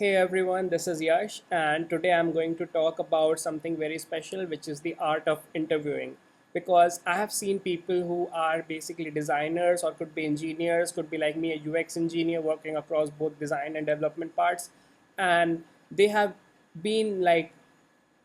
Hey everyone, this is Yash, and today I'm going to talk about something very special, which is the art of interviewing. Because I have seen people who are basically designers or could be engineers, could be like me, a UX engineer working across both design and development parts, and they have been like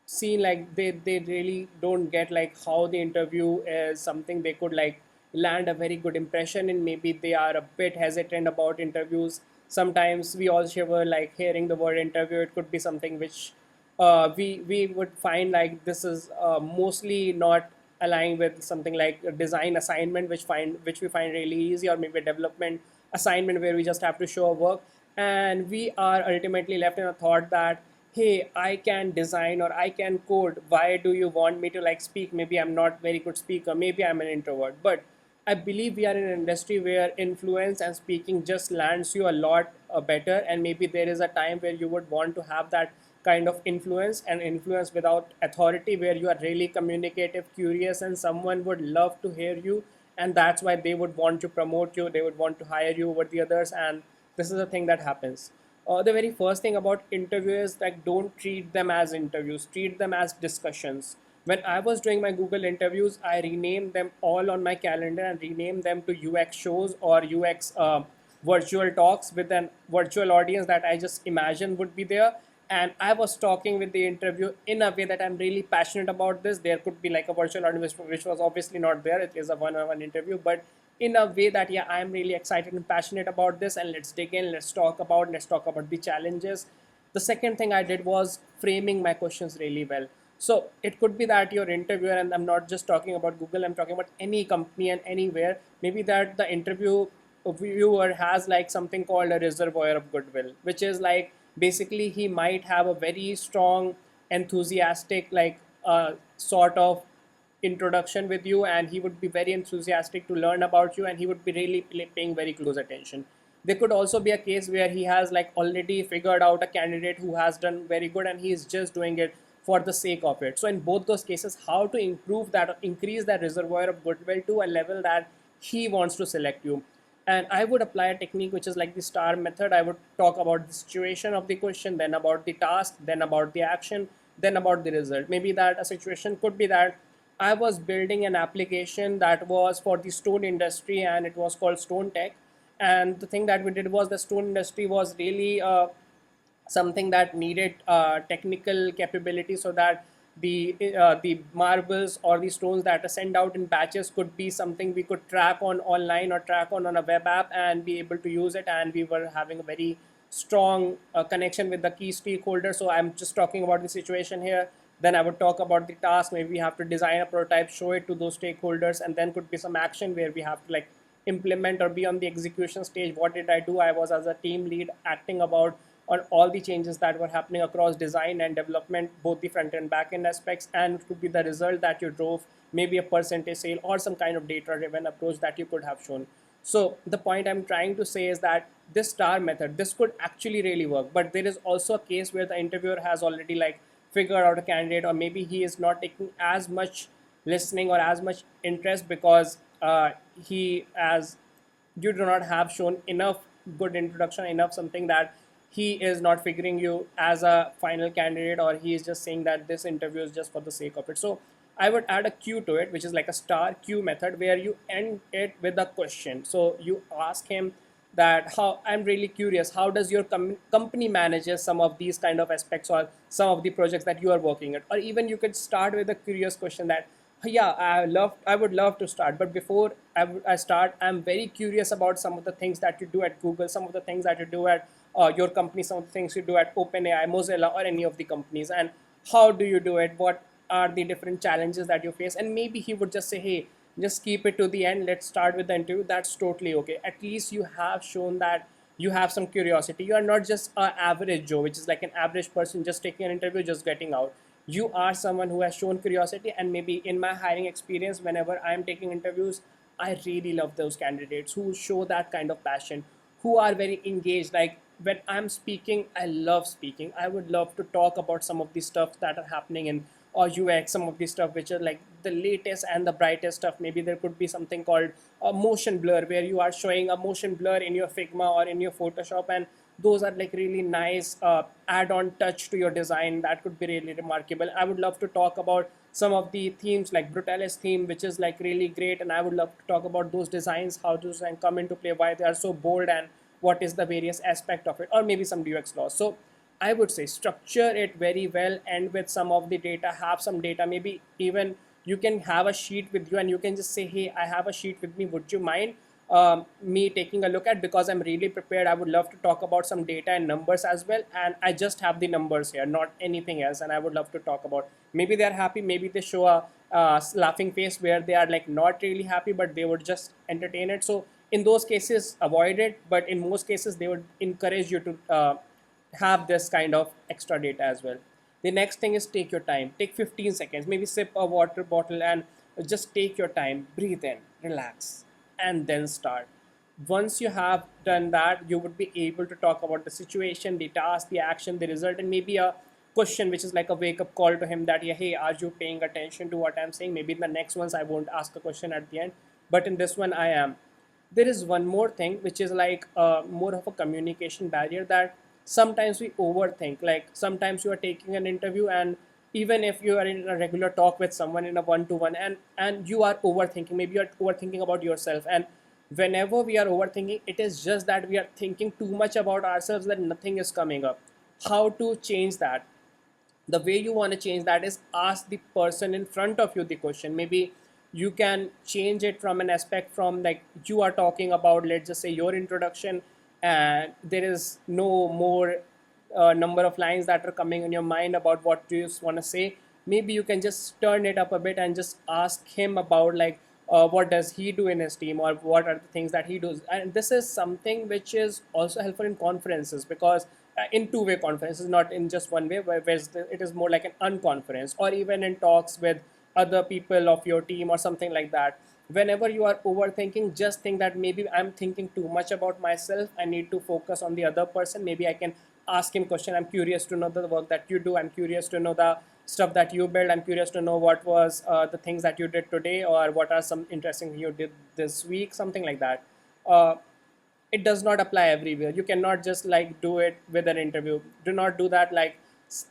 seen like they really don't get like how the interview is something they could like land a very good impression in. Maybe they are a bit hesitant about interviews. Sometimes we all shiver like hearing the word interview. It could be something which we would find like this is mostly not aligned with something like a design assignment which we find really easy, or maybe a development assignment where we just have to show our work, and we are ultimately left in a thought that hey, I can design or I can code, why do you want me to like speak? Maybe I'm not very good speaker, maybe I'm an introvert. But I believe we are in an industry where influence and speaking just lands you a lot better, and maybe there is a time where you would want to have that kind of influence, and influence without authority, where you are really communicative, curious, and someone would love to hear you, and that's why they would want to promote you, they would want to hire you over the others. And this is a thing that happens. The very first thing about interviews, like, don't treat them as interviews, treat them as discussions. When I was doing my Google interviews, I renamed them all on my calendar and renamed them to UX shows or UX virtual talks with an virtual audience that I just imagined would be there. And I was talking with the interview in a way that I'm really passionate about this. There could be like a virtual audience which was obviously not there. It is a one-on-one interview, but in a way that yeah, I'm really excited and passionate about this, and let's dig in, let's talk about the challenges. The second thing I did was framing my questions really well. So it could be that your interviewer, and I'm not just talking about Google, I'm talking about any company and anywhere, maybe that the interview viewer has like something called a reservoir of goodwill, which is like basically he might have a very strong enthusiastic like sort of introduction with you, and he would be very enthusiastic to learn about you, and he would be really paying very close attention. There could also be a case where he has like already figured out a candidate who has done very good, and he is just doing it for the sake of it. So in both those cases, how to improve that or increase that reservoir of goodwill to a level that he wants to select you. And I would apply a technique which is like the star method. I would talk about the situation of the question, then about the task, then about the action, then about the result. Maybe that a situation could be that I was building an application that was for the stone industry, and it was called Stone Tech. And the thing that we did was the stone industry was really something that needed technical capability, so that the marbles or the stones that are sent out in batches could be something we could track on online or track on a web app and be able to use it. And we were having a very strong connection with the key stakeholders. So I'm just talking about the situation here. Then I would talk about the task. Maybe we have to design a prototype, show it to those stakeholders, and then could be some action where we have to like implement or be on the execution stage. What did I do? I was as a team lead acting about on all the changes that were happening across design and development, both the front and back end aspects, and it could be the result that you drove, maybe a percentage sale or some kind of data driven approach that you could have shown. So the point I'm trying to say is that this star method, this could actually really work, but there is also a case where the interviewer has already like figured out a candidate, or maybe he is not taking as much listening or as much interest because he as you do not have shown enough good introduction, enough something that he is not figuring you as a final candidate, or he is just saying that this interview is just for the sake of it. So I would add a cue to it, which is like a star cue method, where you end it with a question. So you ask him that how, I'm really curious, how does your company manages some of these kind of aspects or some of the projects that you are working at. Or even you could start with a curious question that yeah, I would love to start, but before I start, I'm very curious about some of the things that you do at Google, some of the things that you do at your company, some of the things you do at OpenAI, Mozilla, or any of the companies, and how do you do it, what are the different challenges that you face. And maybe he would just say, hey, just keep it to the end, let's start with the interview. That's totally okay. At least you have shown that you have some curiosity. You are not just an average Joe, which is like an average person just taking an interview, just getting out. You are someone who has shown curiosity. And maybe in my hiring experience, whenever I'm taking interviews, I really love those candidates who show that kind of passion, who are very engaged. Like when I'm speaking, I love speaking. I would love to talk about some of the stuff that are happening in or UX, some of the stuff which are like the latest and the brightest stuff. Maybe there could be something called a motion blur, where you are showing a motion blur in your Figma or in your Photoshop, and those are like really nice add-on touch to your design that could be really remarkable. I would love to talk about some of the themes like Brutalis theme, which is like really great, and I would love to talk about those designs, how those design come into play, why they are so bold, and what is the various aspect of it, or maybe some UX laws. So I would say structure it very well, and with some of the data, have some data. Maybe even you can have a sheet with you, and you can just say, "Hey, I have a sheet with me. Would you mind me taking a look at? Because I'm really prepared. I would love to talk about some data and numbers as well. And I just have the numbers here, not anything else. And I would love to talk about. Maybe they're happy. Maybe they show a laughing face where they are like not really happy, but they would just entertain it. So in those cases, avoid it. But in most cases, they would encourage you to have this kind of extra data as well. The next thing is take your time. Take 15 seconds, maybe sip a water bottle and just take your time, breathe in, relax, and then start. Once you have done that, you would be able to talk about the situation, the task, the action, the result, and maybe a question which is like a wake up call to him that, yeah, hey, are you paying attention to what I'm saying? Maybe in the next ones I won't ask a question at the end, but in this one I am. There is one more thing which is like more of a communication barrier, that sometimes we overthink. Like sometimes you are taking an interview, and even if you are in a regular talk with someone in a one-to-one, and you are overthinking, maybe you are overthinking about yourself. And whenever we are overthinking, it is just that we are thinking too much about ourselves that nothing is coming up. How to change that? The way you want to change that is ask the person in front of you the question. Maybe you can change it from an aspect from like you are talking about, let's just say, your introduction, and there is no more number of lines that are coming in your mind about what you want to say. Maybe you can just turn it up a bit and just ask him about like what does he do in his team, or what are the things that he does. And this is something which is also helpful in conferences, because in two-way conferences, not in just one way, where it is more like an unconference, or even in talks with other people of your team or something like that. Whenever you are overthinking, just think that maybe I'm thinking too much about myself. I need to focus on the other person. Maybe I can ask him question. I'm curious to know the work that you do. I'm curious to know the stuff that you build. I'm curious to know what was the things that you did today, or what are some interesting things you did this week, something like that. uh, it does not apply everywhere. You cannot just like do it with an interview. Do not do that like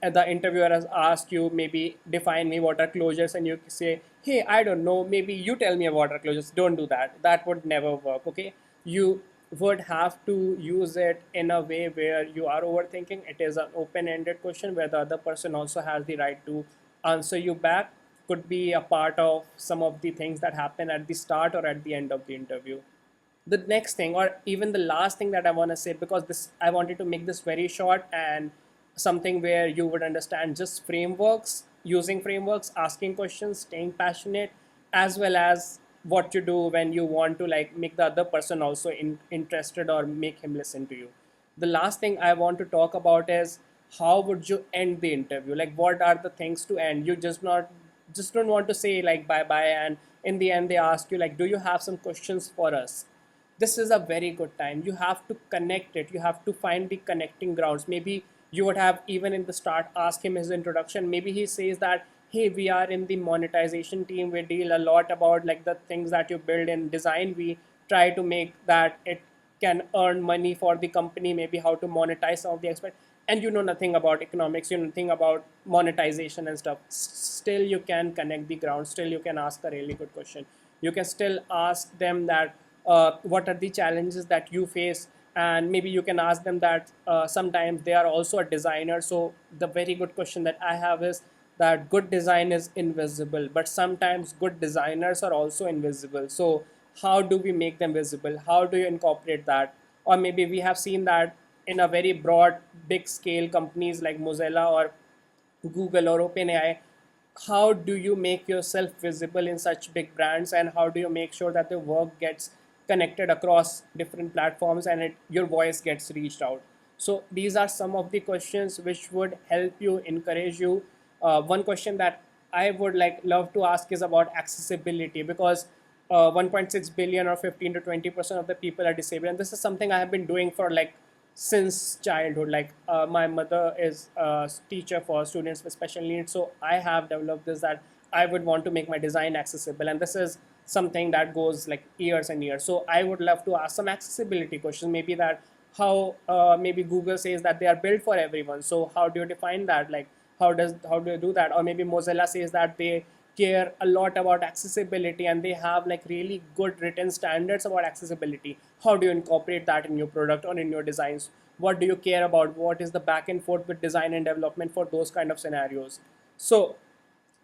the interviewer has asked you, maybe define me what are closures, and you say, hey, I don't know, maybe you tell me what are closures. Don't do that. That would never work. Okay, you would have to use it in a way where you are overthinking. It is an open-ended question where the other person also has the right to answer you back. Could be a part of some of the things that happen at the start or at the end of the interview. The next thing, or even the last thing that I want to say, because this I wanted to make this very short and something where you would understand just frameworks, using frameworks, asking questions, staying passionate, as well as what you do when you want to like make the other person also interested, or make him listen to you. The last thing I want to talk about is how would you end the interview? Like what are the things to end? You just don't want to say like bye bye, and in the end they ask you like, do you have some questions for us? This is a very good time. You have to connect it. You have to find the connecting grounds. Maybe you would have even in the start ask him his introduction. Maybe he says that, hey, we are in the monetization team. We deal a lot about like the things that you build in design. We try to make that it can earn money for the company, maybe how to monetize some of the aspect. And you know nothing about economics, you know nothing about monetization and stuff. Still you can connect the ground. Still you can ask a really good question. You can still ask them that what are the challenges that you face, and maybe you can ask them that sometimes they are also a designer. So the very good question that I have is that good design is invisible, but sometimes good designers are also invisible. So how do we make them visible? How do you incorporate that? Or maybe we have seen that in a very broad big scale companies like Mozilla or Google or OpenAI, how do you make yourself visible in such big brands, and how do you make sure that the work gets connected across different platforms, and your voice gets reached out? So these are some of the questions which would help you, encourage you. One question that I would like love to ask is about accessibility, because 1.6 billion or 15 to 20% of the people are disabled, and this is something I have been doing for like since childhood. Like my mother is a teacher for students with special needs, so I have developed this, that I would want to make my design accessible, and this is something that goes like years and years. So I would love to ask some accessibility questions, maybe that how maybe Google says that they are built for everyone. So how do you define that? Like how do you do that? Or maybe Mozilla says that they care a lot about accessibility and they have like really good written standards about accessibility. How do you incorporate that in your product or in your designs? What do you care about? What is the back and forth with design and development for those kind of scenarios? So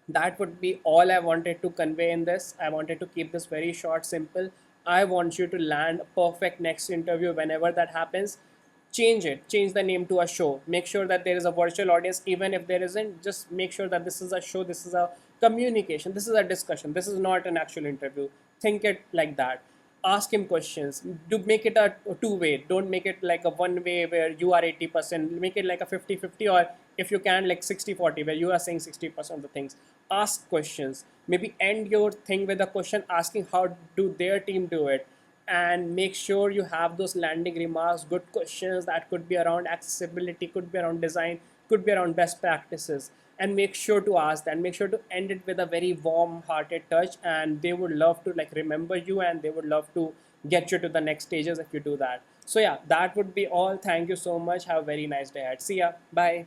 that would be all I wanted to convey in this. I wanted to keep this very short, simple. I want you to land a perfect next interview whenever that happens. Change it, change the name to a show. Make sure that there is a virtual audience, even if there isn't. Just make sure that this is a show, this is a communication, this is a discussion, this is not an actual interview. Think it like that. Ask him questions. Do make it a two-way. Don't make it like a one way where you are 80%. Make it like a 50-50, or if you can, like 60-40, where you are saying 60% of the things. Ask questions. Maybe end your thing with a question asking how do their team do it, and make sure you have those landing remarks, good questions that could be around accessibility, could be around design, could be around best practices, and make sure to ask that. Make sure to end it with a very warm hearted touch, and they would love to like remember you, and they would love to get you to the next stages if you do that. So yeah, that would be all. Thank you so much. Have a very nice day ahead. See ya. Bye.